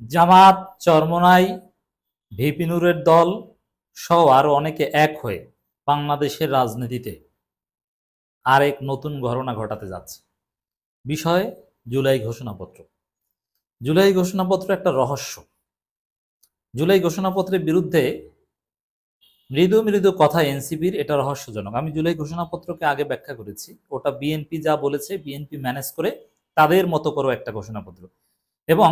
জামাত, Charmonai, VP নুরের দল সহ আরো অনেকে এক হয়ে বাংলাদেশের রাজনীতিতে আরেক নতুন ঘটনা ঘটাতে যাচ্ছে। বিষয় জুলাই ঘোষণাপত্র। জুলাই ঘোষণাপত্র একটা রহস্য। জুলাই ঘোষণাপত্রের বিরুদ্ধে মৃদু মৃদু কথা এনসিপির, এটা রহস্যজনক। আমি জুলাই ঘোষণাপত্রকে আগে ব্যাখ্যা করেছি, ওটা বিএনপি যা বলেছে বিএনপি ম্যানেজ করে তাদের মতো করে একটা ঘোষণাপত্র। এবং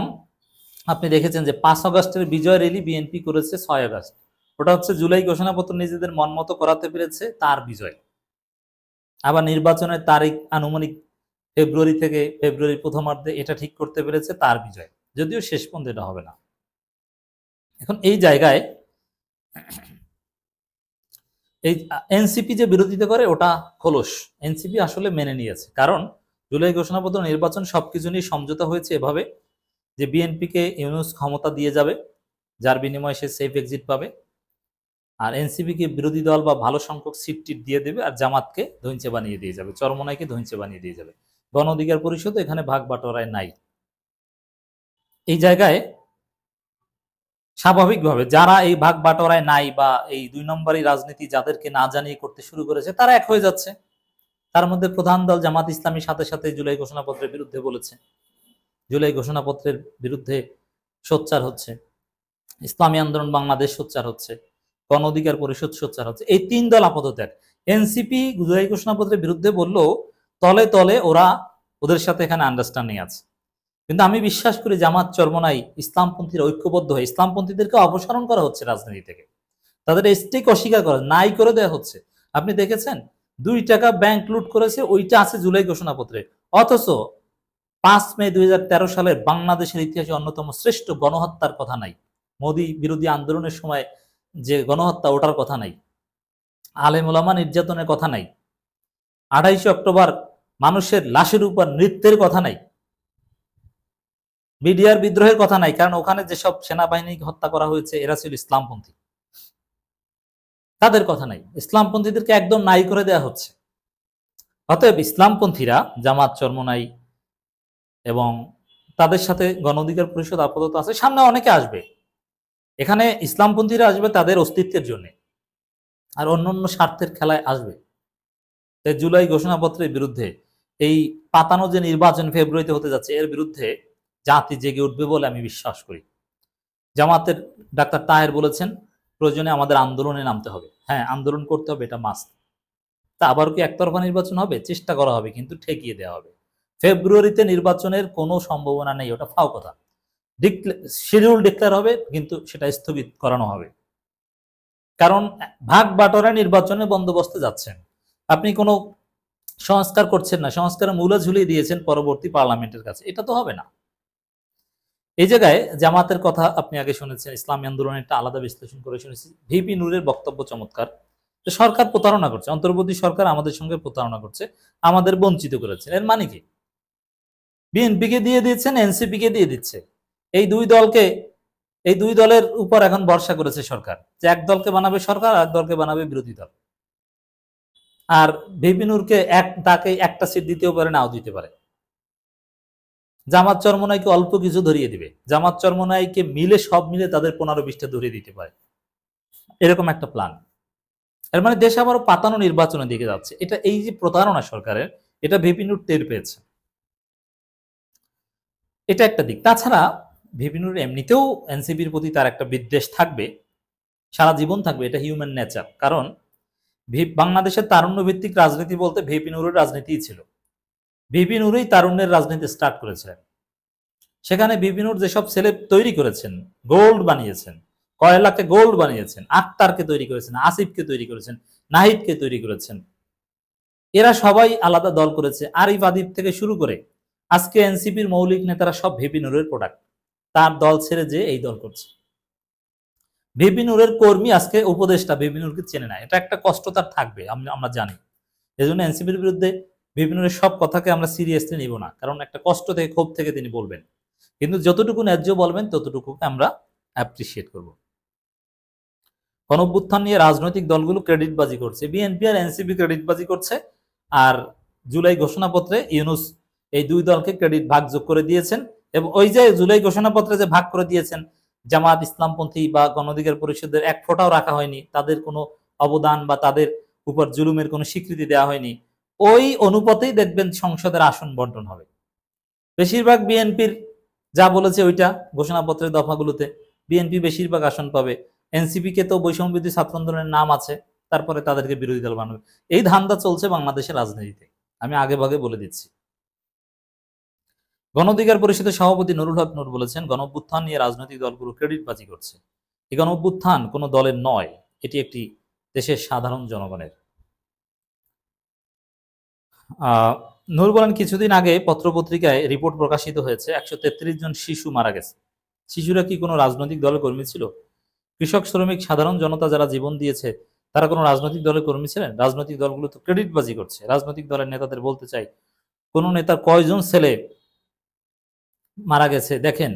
আপনি দেখেছেন যে 5 আগস্টের বিজয় র্যালি বিএনপি করেছে 6 আগস্ট, ওটা হচ্ছে জুলাই ঘোষণাপত্র নিজেদের মন মতো করাতে পেরেছে, তার বিজয়। আবার নির্বাচনের তারিখ আনুমানিক ফেব্রুয়ারি থেকে ফেব্রুয়ারির প্রথমার্ধে, এটা ঠিক করতে পেরেছে, তার বিজয়। যদিও শেষ পর্যন্ত এটা হবে না। এখন এই জায়গায় এই এনসিপি যে বিরোধিতা করে ওটা খোলস। এনসিপি আসলে মেনে নিয়েছে, কারণ জুলাই ঘোষণাপত্র, নির্বাচন সবকিছু নিয়ে সমঝোতা হয়েছে এভাবে যে বিএনপিকে ইউনূস ক্ষমতা দিয়ে যাবে, যার বিনিময়ে সে সেফ এক্সিট পাবে, আর এনসিপিকে বিরোধী দল বা ভালো সংখ্যক সিট টিট দিয়ে দেবে, আর জামাতকে ধইঞ্চে বানিয়ে দিয়ে যাবে, চরমোনাইকে ধইঞ্চে বানিয়ে দিয়ে যাবে। গণ অধিকার পরিষদ এখানে ভাগ বাটোয়ারায় নাই। এই জায়গায় স্বাভাবিকভাবে যারা এই ভাগ বাটোয়ারায় নাই বা এই 2 নম্বরই রাজনীতি যাদেরকে না জানিয়ে করতে শুরু করেছে, তারা এক হয়ে যাচ্ছে। তার মধ্যে প্রধান দল জামাত ইসলামীর সাথে সাথে জুলাই ঘোষণাপত্রের বিরুদ্ধে বলেছে, জুলাই ঘোষণাপত্রের বিরুদ্ধে সোচ্চার হচ্ছে, ইসলামী আন্দোলন বাংলাদেশ সোচ্চার হচ্ছে, গণ অধিকার পরিষদ সোচ্চার হচ্ছে। এই 3 দল আপাতত এক। এনসিপি জুলাই ঘোষণাপত্রের বিরুদ্ধে বললেও তলে তলে ওরা, ওদের সাথে এখানে আন্ডারস্ট্যান্ডিং আছে। কিন্তু আমি বিশ্বাস করি জামাত, চরমোনাই, ইসলামপন্থীরা ঐক্যবদ্ধ হয়ে ইসলামপন্থীদেরকে অপসারণ করা হচ্ছে রাজনীতি থেকে, তাদের স্টেক অস্বীকার করা, নাই করে দেওয়া হচ্ছে। আপনি দেখেছেন 2 টাকা ব্যাংক লুট করেছে, ওইটা আছে জুলাই ঘোষণাপত্রে। অথচ 5 মে 2013 সালের বাংলাদেশের ইতিহাসে অন্যতম শ্রেষ্ঠ গণহত্যার কথা নাই, মোদী বিরোধী আন্দোলনের সময় যে গণহত্যা, ওটার কথা নাই, আলেম ওলামা নির্যাতনের কথা নাই, 28 অক্টোবর মানুষের লাশের উপর নৃত্যের কথা নাই, বিডিআর বিদ্রোহের কথা নাই, কারণ ওখানে যেসব সেনাবাহিনী হত্যা করা হয়েছে এরা ছিল ইসলামপন্থী, তাদের কথা নাই। ইসলামপন্থীদেরকে একদম নাই করে দেওয়া হচ্ছে। অতএব ইসলামপন্থীরা, জামাত, চরমোনাই এবং তাদের সাথে গণ অধিকার পরিষদ আপাতত আছে, সামনে অনেকে আসবে। এখানে ইসলামপন্থীরা আসবে তাদের অস্তিত্বের জন্য, আর অন্যান্য স্বার্থের খেলায় আসবে। তাই জুলাই ঘোষণাপত্রের বিরুদ্ধে, এই পাতানো যে নির্বাচন ফেব্রুয়ারিতে হতে যাচ্ছে, এর বিরুদ্ধে জাতি জেগে উঠবে বলে আমি বিশ্বাস করি। জামাতের ডাক্তার তাহের বলেছেন প্রয়োজনে আমাদের আন্দোলনে নামতে হবে। হ্যাঁ, আন্দোলন করতে হবে, এটা মাস্ট। তা আবার কি একতরফা নির্বাচন হবে? চেষ্টা করা হবে, কিন্তু ঠেকিয়ে দেওয়া হবে। ফেব্রুয়ারিতে নির্বাচনের কোনো সম্ভাবনা নেই, ওটা ফাও কথা। শিডিউল ডিক্লেয়ার হবে, কিন্তু সেটা স্থগিত করানো হবে। কারণ ভাগ বাটোয়ারা নির্বাচনের বন্দোবস্তে যাচ্ছেন, আপনি কোনো সংস্কার করছেন না, সংস্কারের মূলে ঝুলিয়ে দিয়েছেন পরবর্তী পার্লামেন্টের কাছে, এটা তো হবে না। এই জায়গায় জামাতের কথা আপনি আগে শুনেছেন, ইসলামী আন্দোলনের একটা আলাদা বিশ্লেষণ করে শুনেছি। ভিপি নুরের বক্তব্য চমৎকার, সরকার প্রতারণা করছে, অন্তর্বর্তী সরকার আমাদের সঙ্গে প্রতারণা করছে, আমাদের বঞ্চিত করেছে। এর মানে কি? বিএনপিকে দিয়ে দিচ্ছেন, এনসিপি কে দিয়ে দিচ্ছে, এই 2 দলকে, এই 2 দলের উপর এখন ভরসা করেছে সরকার, যে এক দলকে বানাবে সরকার, আর এক দলকে বানাবে বিরোধী দল। আর ভিপি নূরকে তাকে একটা সিট দিতেও পারে, নাও দিতে পারে। জামাত চরমোনাইকে অল্প কিছু ধরিয়ে দিবে, জামাত চরমোনাইকে মিলে, সব মিলে তাদের 15-20টা ধরিয়ে দিতে পারে, এরকম একটা প্ল্যান। এর মানে দেশ আবারও পাতানো নির্বাচনের দিকে যাচ্ছে। এটা, এই যে প্রতারণা সরকারের, এটা ভিপি নূর টের পেয়েছে। এটা একটা দিক। তাছাড়া ভিপি নূর এমনিতেও এনসিপির প্রতি তার একটা বিদ্বেষ থাকবে, সারা জীবন থাকবে, এটা হিউম্যান নেচার। কারণ বাংলাদেশের তারুণ্য ভিত্তিক রাজনীতি বলতে ভিপি নূরের রাজনীতিই ছিল। ভিপি নূরই তারুণ্যের রাজনীতি স্টার্ট করেছিলেন। সেখানে ভিপি নূর যেসব ছেলে তৈরি করেছেন, গোল্ড বানিয়েছেন, কয়লাকে গোল্ড বানিয়েছেন, আক্তারকে তৈরি করেছেন, আসিফকে তৈরি করেছেন, নাহিদকে তৈরি করেছেন, এরা সবাই আলাদা দল করেছে। আরিফ আদিব থেকে শুরু করে আজকে এনসিপির মৌলিক নেতারা সব ভিপি নূরের প্রোডাক্ট। তার দল ছেড়ে যে এই দল করছে। ভিপি নূরের কর্মী আজকে উপদেষ্টা ভিপি নূরকে চেনে না, এটা একটা কষ্ট তার থাকবে, আমরা জানি। এই জন্য এনসিপির বিরুদ্ধে ভিপি নূরের সব কথাকে আমরা সিরিয়াসলি নিব না, কারণ একটা কষ্ট থেকে, ক্ষোভ থেকে তিনি বলবেন। কিন্তু যতটুকু ন্যায্য বলবেন ততটুকু আমরা অ্যাপ্রিসিয়েট করব। গণঅভ্যুত্থান নিয়ে রাজনৈতিক দলগুলো ক্রেডিটবাজি করছে, বিএনপি আর এনসিপি ক্রেডিটবাজি করছে, আর জুলাই ঘোষণাপত্রে ইউনূস এই 2 দলকে ক্রেডিট ভাগ যোগ করে দিয়েছেন। এবং ওই যে জুলাই ঘোষণাপত্রে যে ভাগ করে দিয়েছেন, জামাত, ইসলামপন্থী বা গণ অধিকার পরিষদের এক ফোঁটাও রাখা হয়নি, তাদের কোনো অবদান বা তাদের উপর জুলুমের কোনো স্বীকৃতি দেওয়া হয়নি। ওই অনুপাতেই দেখবেন সংসদের আসন বন্টন হবে। বেশিরভাগ বিএনপির যা বলেছে ওইটা ঘোষণাপত্রের দফাগুলোতে বিএনপি বেশিরভাগ আসন পাবে। এনসিপি কে তো বৈষম্য বিরোধী ছাত্র আন্দোলনের নাম আছে, তারপরে তাদেরকে বিরোধী দল বানাবে। এই ধান্দা চলছে বাংলাদেশের রাজনীতিতে, আমি আগে ভাগে বলে দিচ্ছি। গণ অধিকার পরিষদের সভাপতি নুরুল হক নূর বলেছেন, গণঅভ্যুত্থান নিয়ে রাজনৈতিক দলগুলো ক্রেডিটবাজি করছে। এই গণঅভ্যুত্থান কোনো দলের নয়, এটি একটি দেশের সাধারণ জনগণের। নূর বলেন, কিছুদিন আগে পত্রপত্রিকায় রিপোর্ট প্রকাশিত হয়েছে 133 জন শিশু মারা গেছে। শিশুরা কি কোনো রাজনৈতিক দলের কর্মী ছিল? কৃষক, শ্রমিক, সাধারণ জনতা যারা জীবন দিয়েছে তারা কোনো রাজনৈতিক দলের কর্মী ছিলেন? রাজনৈতিক দলগুলো তো ক্রেডিটবাজি করছে। রাজনৈতিক দলের নেতাদের বলতে চাই, কোন নেতার কয়জন ছেলে মারা গেছে দেখেন,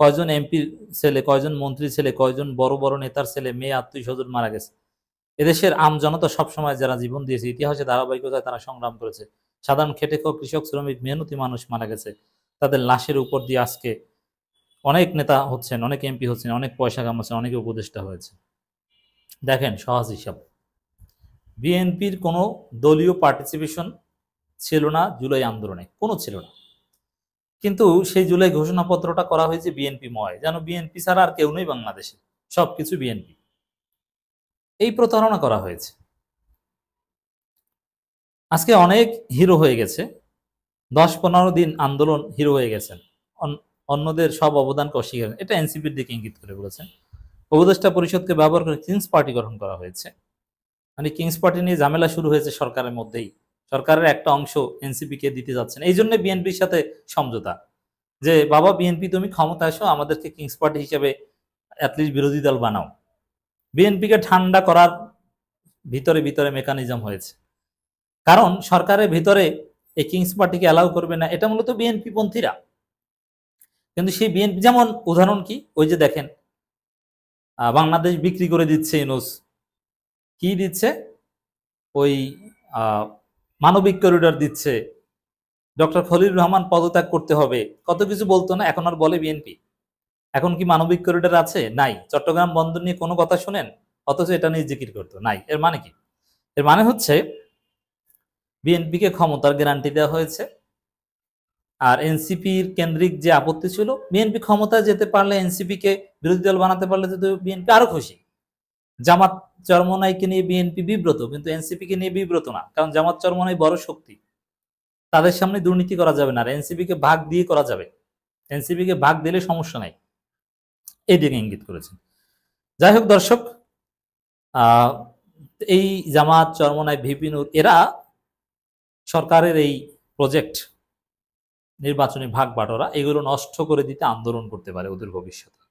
কয়জন এমপির ছেলে, কয়জন মন্ত্রীর ছেলে, কয়জন বড় বড় নেতার ছেলে, মেয়ে, আত্মীয় স্বজন মারা গেছে। এদেশের আম জনতা সবসময় যারা জীবন দিয়েছে, ইতিহাসে ধারাবাহিকতায় তারা সংগ্রাম করেছে। সাধারণ খেটে খাওয়া কৃষক, শ্রমিক, মেহনতি মানুষ মারা গেছে। তাদের লাশের উপর দিয়ে আজকে অনেক নেতা হচ্ছেন, অনেক এমপি হচ্ছেন, অনেক পয়সা কামাচ্ছেন, অনেকে উপদেষ্টা হয়েছে। দেখেন সহজ হিসাব, বিএনপির কোনো দলীয় পার্টিসিপেশন ছিল না জুলাই আন্দোলনে, কোনো ছিল না। কিন্তু সেই জুলাই ঘোষণাপত্রটা করা হয়েছে বিএনপি ময়, যেন বিএনপি ছাড়া আর কেউ নেই বাংলাদেশে, সবকিছু বিএনপি। এই প্রতারণা করা হয়েছে। আজকে অনেক হিরো হয়ে গেছে, 10-15 দিন আন্দোলন হিরো হয়ে গেছেন, অন্যদের সব অবদানকে অস্বীকার, এটা এনসিপির দিকে ইঙ্গিত করে বলেছেন। উপদেষ্টা পরিষদকে ব্যবহার করে কিংস পার্টি গঠন করা হয়েছে। মানে কিংস পার্টি নিয়ে ঝামেলা শুরু হয়েছে সরকারের মধ্যেই, সরকারের একটা অংশ এনসিপি কে দিতে যাচ্ছেন। এই জন্য বিএনপির সাথে সমঝোতা, যে বাবা বিএনপি তুমি ক্ষমতা আসো, আমাদেরকে কিংস পার্টি হিসেবে অ্যাটলিস্ট বিরোধী দল বানাও। বিএনপিকে ঠান্ডা করার ভিতরে ভিতরে মেকানিজম হয়েছে, কারণ সরকারের ভিতরে এই কিংস পার্টিকে অ্যালাউ করবে না, এটা মূলত বিএনপি পন্থীরা। কিন্তু সেই বিএনপি, যেমন উদাহরণ কি, ওই যে দেখেন বাংলাদেশ বিক্রি করে দিচ্ছে ইউনূস, কি দিচ্ছে, ওই মানবিক করিডর দিচ্ছে, ডক্টর খলিলুর রহমান পদত্যাগ করতে হবে, কত কিছু বলতো না, এখন আর বলে বিএনপি? এখন কি মানবিক করিডর আছে? নাই। চট্টগ্রাম বন্দর নিয়ে কোনো কথা শুনেন? অথচ এটা নিয়ে জিকির করতো, নাই। এর মানে কি? এর মানে হচ্ছে বিএনপিকে ক্ষমতার গ্যারান্টি দেওয়া হয়েছে। আর এনসিপির কেন্দ্রিক যে আপত্তি ছিল, বিএনপি ক্ষমতায় যেতে পারলে, এনসিপি কে বিরোধী দল বানাতে পারলে তো বিএনপি আরো খুশি। জামাত চরমনাইকে নিয়ে বিএনপি বিব্রত, কিন্তু এনসিপি কে নিয়ে বিব্রত না, কারণ জামাত চরমনাই বড় শক্তি, তাদের সামনে দুর্নীতি করা যাবে না। আর এনসিপি কে ভাগ দিয়ে করা যাবে, এনসিপি কে ভাগ দিলে সমস্যা নাই, এই দিকে ইঙ্গিত করেছেন। যাই হোক দর্শক, এই জামাত, চরমনাই, ভিপি নূর, এরা সরকারের এই প্রজেক্ট, নির্বাচনী ভাগ বাটোয়ারা, এগুলো নষ্ট করে দিতে আন্দোলন করতে পারে ওদের ভবিষ্যতে।